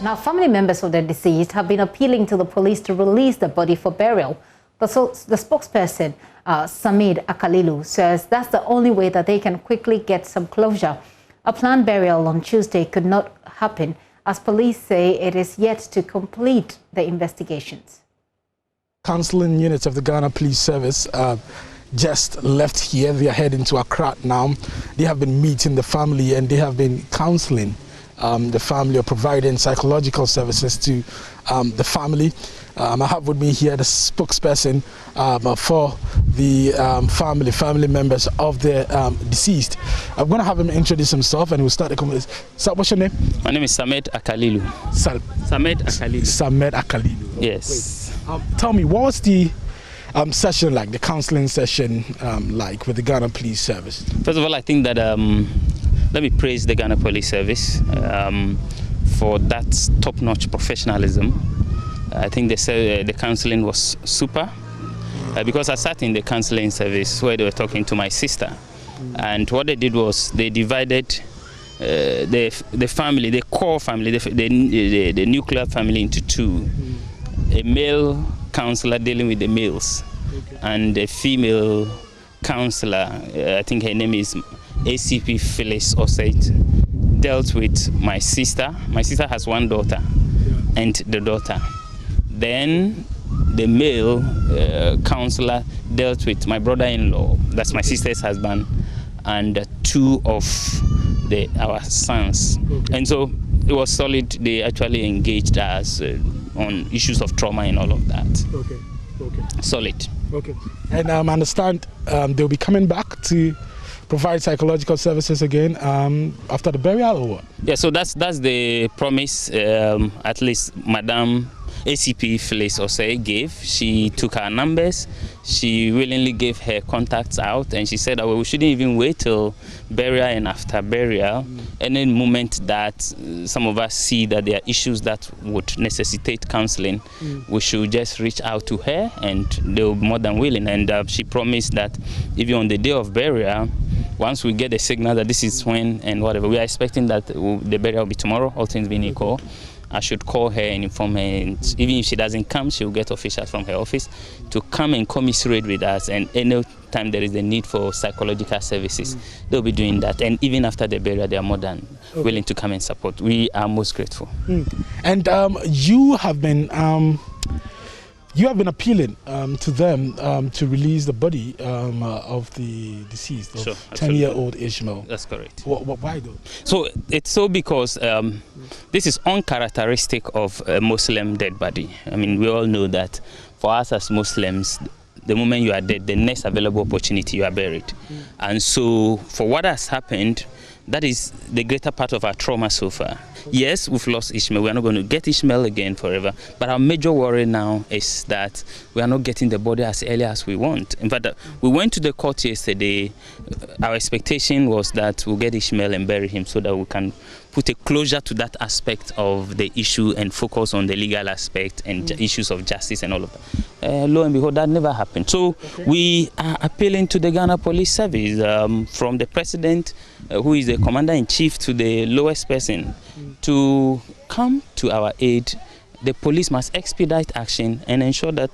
Now, family members of the deceased have been appealing to the police to release the body for burial. The spokesperson, Samid Akalilu, says that's the only way that they can quickly get some closure. A planned burial on Tuesday could not happen, as police say it is yet to complete the investigations. Counseling units of the Ghana Police Service just left here. They are heading to Accra now. They have been meeting the family and they have been counseling the family, or providing psychological services to the family. I have with me here the spokesperson for the family members of the deceased. I'm going to have him introduce himself and we'll start the conversation. So, what's your name? My name is Samed Akalilu. Samed Akalilu. Samed Akalilu. Yes. Tell me, what was the session like, the counseling session like with the Ghana Police Service? First of all, I think that let me praise the Ghana Police Service for that top-notch professionalism. I think they said the counseling was super because I sat in the counseling service where they were talking to my sister, and what they did was they divided the family, the core family, the nuclear family into two: a male counselor dealing with the males, and a female counselor. I think her name is ACP Phyllis Oseit, dealt with my sister. My sister has one daughter, and the daughter. Then the male counselor dealt with my brother-in-law, that's my sister's husband, and two of our sons. And so it was solid. They actually engaged us on issues of trauma and all of that. Okay. Solid. Okay. And I understand they'll be coming back to provide psychological services again after the burial, or what? Yeah, so that's the promise, at least Madame ACP Phyllis Osei gave. She took her numbers, she willingly gave her contacts out, and she said that we shouldn't even wait till burial and after burial. Any moment that some of us see that there are issues that would necessitate counseling, we should just reach out to her and they'll be more than willing. And she promised that even on the day of burial, once we get a signal that this is when and whatever, we are expecting that the burial will be tomorrow, all things being equal. I should call her and inform her, and even if she doesn't come, she'll get officials from her office to come and commiserate with us, and any time there is a need for psychological services, they'll be doing that. And even after the burial, they are more than willing to come and support. We are most grateful. And you have been appealing to them to release the body of the deceased, of 10-year-old Ishmael. That's correct. Why though? So it's so because this is uncharacteristic of a Muslim dead body. I mean, we all know that for us as Muslims, the moment you are dead, the next available opportunity, you are buried. And so for what has happened, that is the greater part of our trauma so far. Yes, we've lost Ishmael. We are not going to get Ishmael again forever. But our major worry now is that we are not getting the body as early as we want. In fact, we went to the court yesterday. Our expectation was that we'll get Ishmael and bury him so that we can put a closure to that aspect of the issue and focus on the legal aspect and issues of justice and all of that. Lo and behold, that never happened. So we are appealing to the Ghana Police Service, from the president, who is the commander-in-chief, to the lowest person, to come to our aid. The police must expedite action and ensure that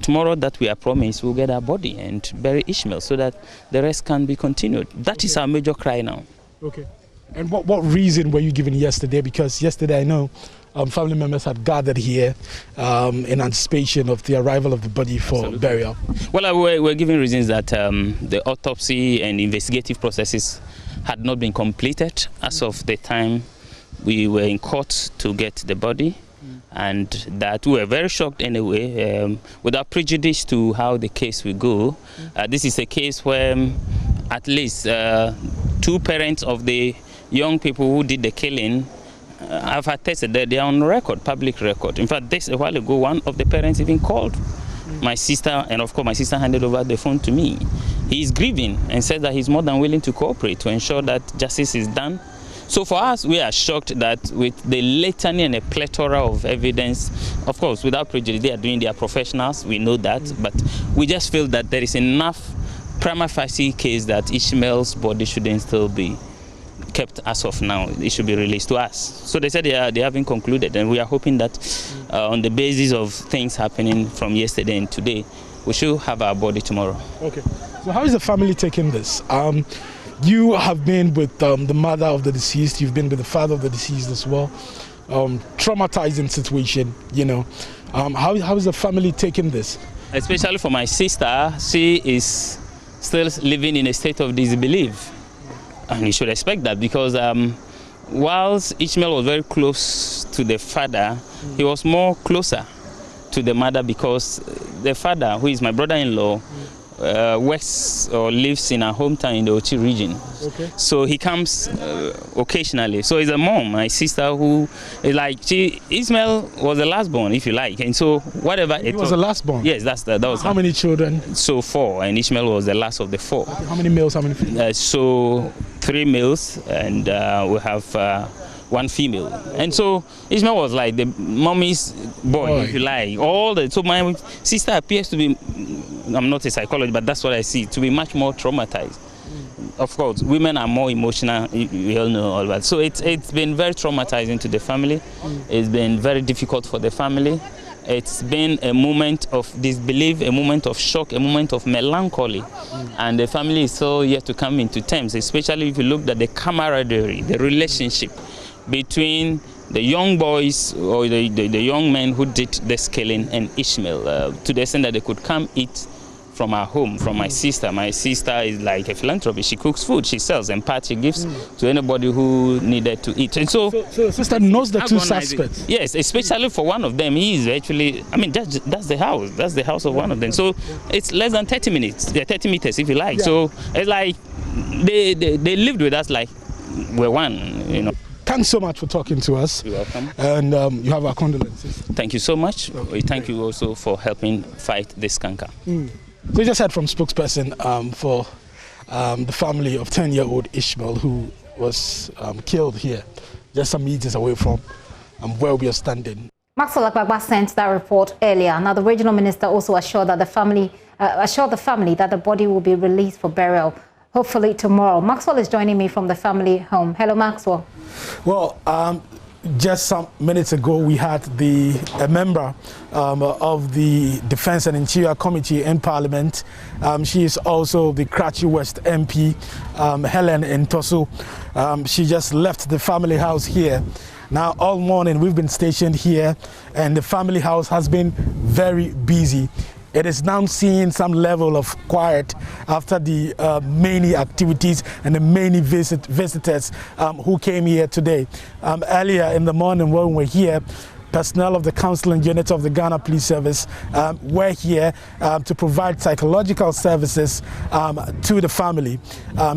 tomorrow that we are promised, we'll get our body and bury Ishmael so that the rest can be continued. That is our major cry now. Okay. And what reason were you given yesterday? Because yesterday I know family members had gathered here in anticipation of the arrival of the body for burial. Well, we're giving reasons that the autopsy and investigative processes had not been completed as of the time we were in court to get the body, and that we were very shocked anyway, without prejudice to how the case will go. This is a case where at least two parents of the young people who did the killing have attested that they are on record, public record. In fact, a while ago, one of the parents even called my sister, and of course my sister handed over the phone to me. He is grieving and said that he's more than willing to cooperate to ensure that justice is done. So for us, we are shocked that with the litany and a plethora of evidence, of course, without prejudice, they are doing their professionals, we know that, but we just feel that there is enough prima facie case that Ishmael's body shouldn't still be kept as of now. It should be released to us. So they said they haven't concluded, and we are hoping that on the basis of things happening from yesterday and today, we should have our body tomorrow. Okay. So how is the family taking this? You have been with the mother of the deceased. You've been with the father of the deceased as well. Traumatizing situation, you know. How is the family taking this? Especially for my sister, she is still living in a state of disbelief. And you should expect that because whilst Ishmael was very close to the father, he was more closer to the mother because the father, who is my brother-in-law, works or lives in our hometown in the Ochi region. Okay. So he comes occasionally. So it's a mom, my sister, who is like, Ismail was the last born, if you like. And so whatever He was the last born? Yes, that was How many children? So 4, and Ishmael was the last of the 4. Okay. How many males, how many females? So 3 males, and we have 1 female. And so Ishmael was like the mommy's boy, if you like. So my sister appears to be, I'm not a psychologist, but that's what I see, to be much more traumatized. Of course, women are more emotional, we all know all that. So it's been very traumatizing to the family. It's been very difficult for the family. It's been a moment of disbelief, a moment of shock, a moment of melancholy. And the family is still yet to come into terms, especially if you look at the camaraderie, the relationship between the young boys or the young men who did the killing and Ishmael, to the extent that they could come eat from our home, from my sister. My sister is like a philanthropist. She cooks food, she sells, and part she gives to anybody who needed to eat. And so the sister knows the 2 suspects? Yes, especially for one of them. He is actually, I mean, that's the house. That's the house of one of them. So it's less than 30 minutes, 30 meters if you like. Yeah. So it's like they lived with us like we're one, you know. Thanks so much for talking to us. You're welcome. And you have our condolences. Thank you so much. Okay. Thank you also for helping fight this canker. So you just heard from spokesperson for the family of 10-year-old Ishmael, who was killed here, just some meters away from where we are standing. Maxwell Akbagba sent that report earlier. Now, the regional minister also assured the family that the body will be released for burial, hopefully tomorrow. Maxwell is joining me from the family home. Hello, Maxwell. Well, just some minutes ago, we had a member of the Defense and Interior Committee in Parliament. She is also the Karachi West MP, Helen Ntosu. She just left the family house here. Now, all morning, we've been stationed here, and the family house has been very busy. It is now seeing some level of quiet after the many activities and the many visitors who came here today. Earlier in the morning when we were here, personnel of the counseling unit of the Ghana Police Service were here to provide psychological services to the family.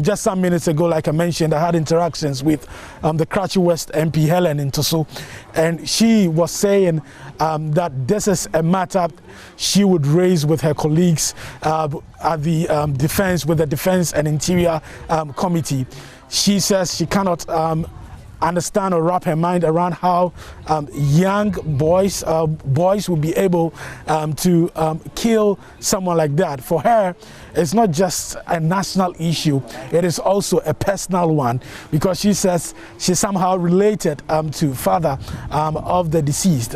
Just some minutes ago, like I mentioned, I had interactions with the Karachi West MP Helen Ntosu, and she was saying that this is a matter she would raise with her colleagues at the Defense and Interior Committee. She says she cannot understand or wrap her mind around how young boys will be able to kill someone like that. For her, it's not just a national issue, it is also a personal one, because she says she's somehow related to father of the deceased.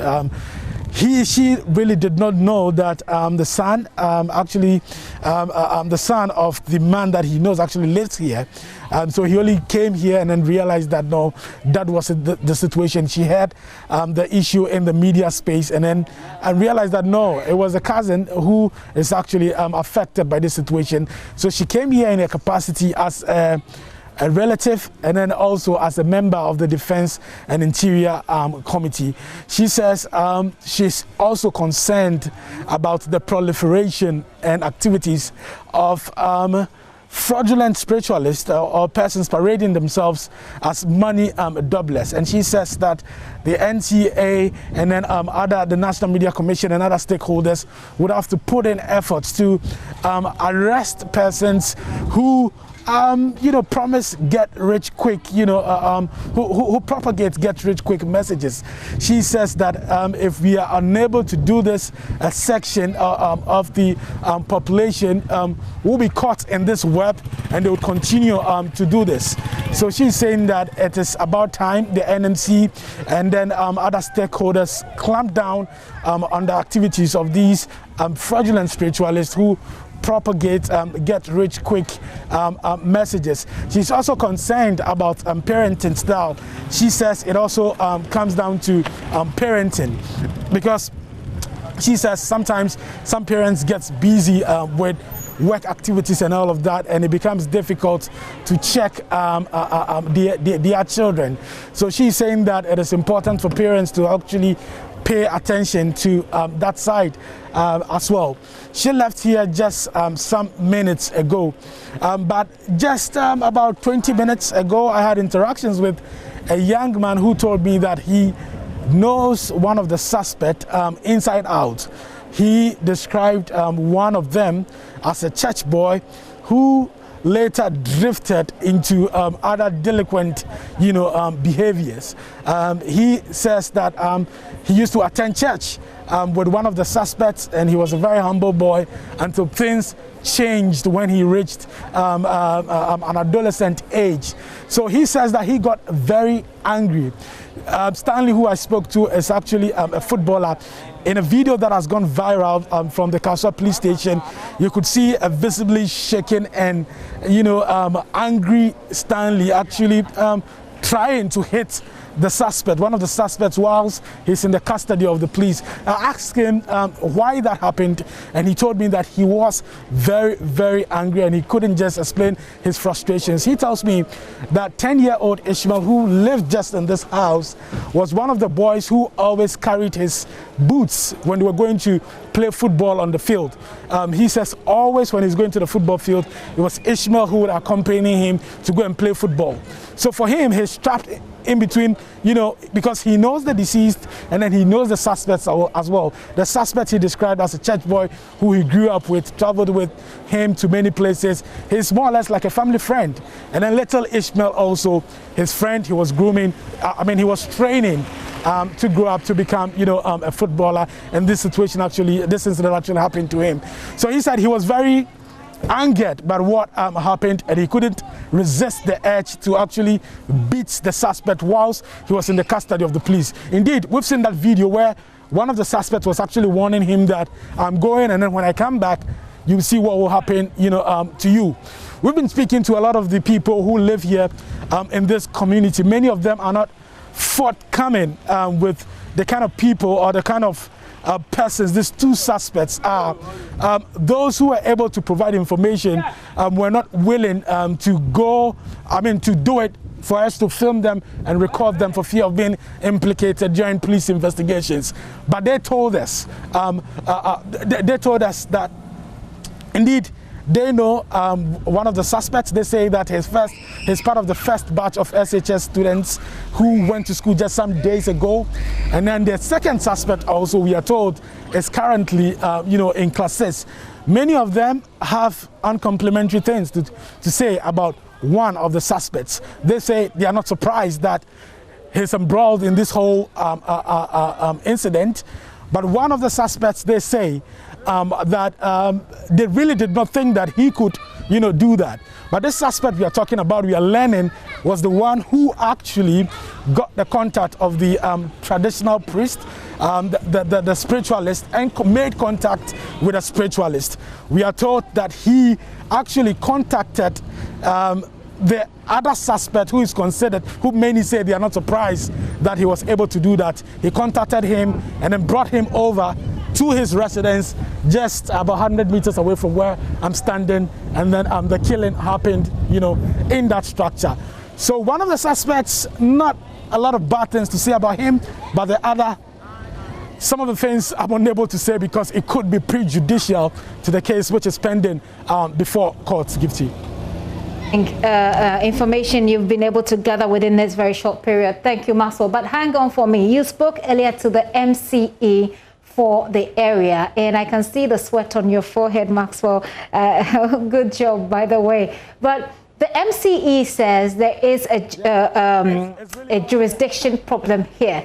She really did not know that the son, the son of the man that he knows actually lives here. So he only came here and then realized that no, that was the situation. She had the issue in the media space, and then realized that no, it was a cousin who is actually affected by this situation. So she came here in her capacity as a relative and then also as a member of the Defense and Interior Committee. She says she's also concerned about the proliferation and activities of fraudulent spiritualists or persons parading themselves as money doublers. And she says that the NTA and then the National Media Commission and other stakeholders would have to put in efforts to arrest persons who promise get rich quick, who propagate get rich quick messages. She says that if we are unable to do this, a section of the population will be caught in this web, and they will continue to do this. So she's saying that it is about time the NMC and then other stakeholders clamp down on the activities of these fraudulent spiritualists who propagate get rich quick messages. She's also concerned about parenting style. She says it also comes down to parenting, because she says sometimes some parents get busy with work activities and all of that, and it becomes difficult to check their children. So she's saying that it is important for parents to actually pay attention to that side as well. She left here just some minutes ago, but just about 20 minutes ago I had interactions with a young man who told me that he knows one of the suspects inside out. He described one of them as a church boy who later drifted into other delinquent, behaviors. He says that he used to attend church with one of the suspects, and he was a very humble boy until things changed when he reached an adolescent age. So he says that he got very angry. Stanley, who I spoke to, is actually a footballer. In a video that has gone viral from the Kasoa police station, you could see a visibly shaken and angry Stanley actually trying to hit the suspect, one of the suspects, whilst he's in the custody of the police. I asked him why that happened, and he told me that he was very, very angry and he couldn't just explain his frustrations. He tells me that 10-year-old Ishmael, who lived just in this house, was one of the boys who always carried his boots when they were going to play football on the field. He says always when he's going to the football field, it was Ishmael who would accompany him to go and play football. So for him, he's trapped in between, because he knows the deceased and then he knows the suspects as well. The suspect he described as a church boy who he grew up with, traveled with him to many places. He's more or less like a family friend. And then little Ishmael also, his friend, he was grooming, he was training to grow up to become, a footballer. And this incident actually happened to him. So he said he was very angered by what happened, and he couldn't resist the urge to actually beat the suspect whilst he was in the custody of the police. Indeed, we've seen that video where one of the suspects was actually warning him that I'm going, and then when I come back, you'll see what will happen, to you. We've been speaking to a lot of the people who live here in this community. Many of them are not forthcoming with the kind of people or the kind of persons these two suspects are. Those who were able to provide information were not willing to do it for us to film them and record them for fear of being implicated during police investigations. But they told us, that indeed they know one of the suspects. They say that he's part of the first batch of SHS students who went to school just some days ago. And then the second suspect also, we are told, is currently, in classes. Many of them have uncomplimentary things to say about one of the suspects. They say they are not surprised that he's embroiled in this whole incident. But one of the suspects, they say, that they really did not think that he could, do that. But this suspect we are talking about, we are learning, was the one who actually got the contact of the traditional priest, the spiritualist, and made contact with a spiritualist. We are told that he actually contacted the other suspect who is considered, who many say they are not surprised that he was able to do that. He contacted him and then brought him over to his residence just about 100 meters away from where I'm standing, and then the killing happened, in that structure. So one of the suspects, not a lot of bad things to say about him, but the other, some of the things I'm unable to say because it could be prejudicial to the case which is pending before courts give to you. Information you've been able to gather within this very short period. Thank you, Maxwell. But hang on for me. You spoke earlier to the MCE for the area, and I can see the sweat on your forehead, Maxwell. Good job, by the way. But The MCE says there is a jurisdiction problem here.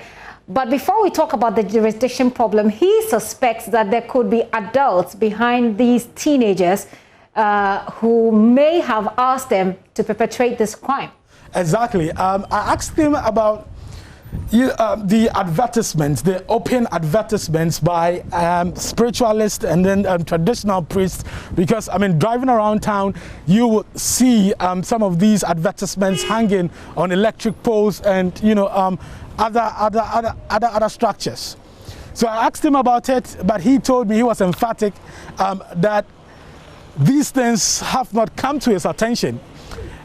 But before we talk about the jurisdiction problem, he suspects that there could be adults behind these teenagers who may have asked them to perpetrate this crime. Exactly. I asked him about the advertisements, the open advertisements by spiritualists and then traditional priests, because I mean, driving around town, you will see some of these advertisements hanging on electric poles and other structures. So I asked him about it, but he told me, he was emphatic that these things have not come to his attention.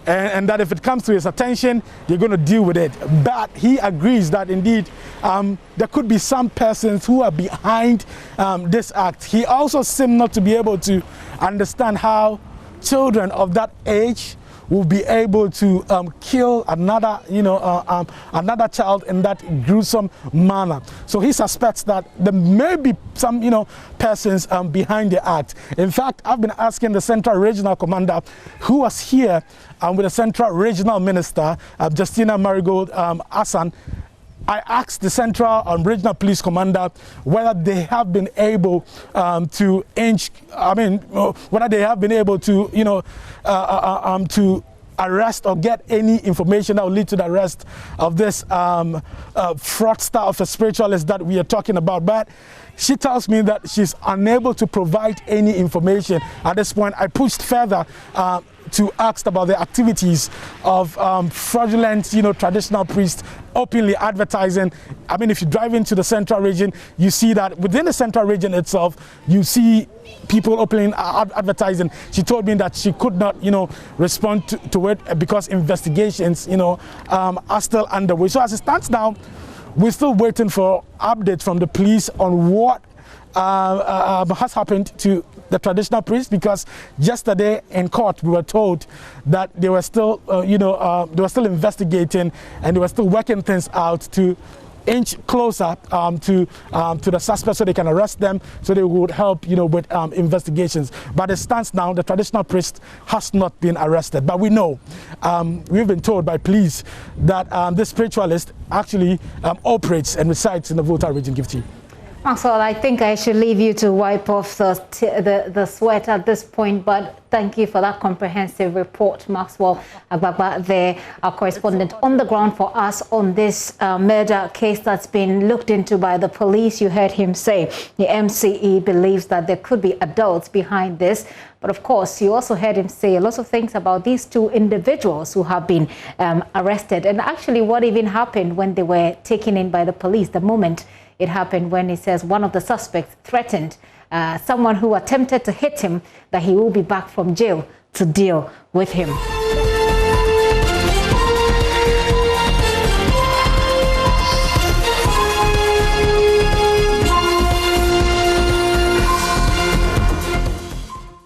And that if it comes to his attention, you're going to deal with it. But he agrees that indeed there could be some persons who are behind this act. He also seemed not to be able to understand how children of that age will be able to kill another, another child in that gruesome manner. So he suspects that there may be some, persons behind the act. In fact, I've been asking the Central Regional Commander, who was here with the Central Regional Minister, Justina Marigold Hassan. I asked the Central Regional Police Commander whether they have been able to whether they have been able to, to arrest or get any information that will lead to the arrest of this fraudster of a spiritualist that we are talking about. But she tells me that she's unable to provide any information at this point. I pushed further to ask about the activities of fraudulent, traditional priests openly advertising. I mean, if you drive into the Central Region, you see that within the Central Region itself, you see people openly advertising. She told me that she could not, respond to it because investigations, are still underway. So as it stands now, we're still waiting for updates from the police on what has happened to the traditional priests, because yesterday in court we were told that they were still, they were still investigating and they were still working things out to inch closer to the suspects so they can arrest them, so they would help, with investigations. But it stands now, the traditional priest has not been arrested. But we know, we've been told by police that this spiritualist actually operates and resides in the Volta region. Give to you. Maxwell, I think I should leave you to wipe off the sweat at this point, but thank you for that comprehensive report, Maxwell Agbagba, our correspondent on the ground for us on this murder case that's been looked into by the police. You heard him say the MCE believes that there could be adults behind this. But of course, you also heard him say a lot of things about these two individuals who have been arrested, and actually what even happened when they were taken in by the police. The moment it happened when he says one of the suspects threatened someone who attempted to hit him that he will be back from jail to deal with him.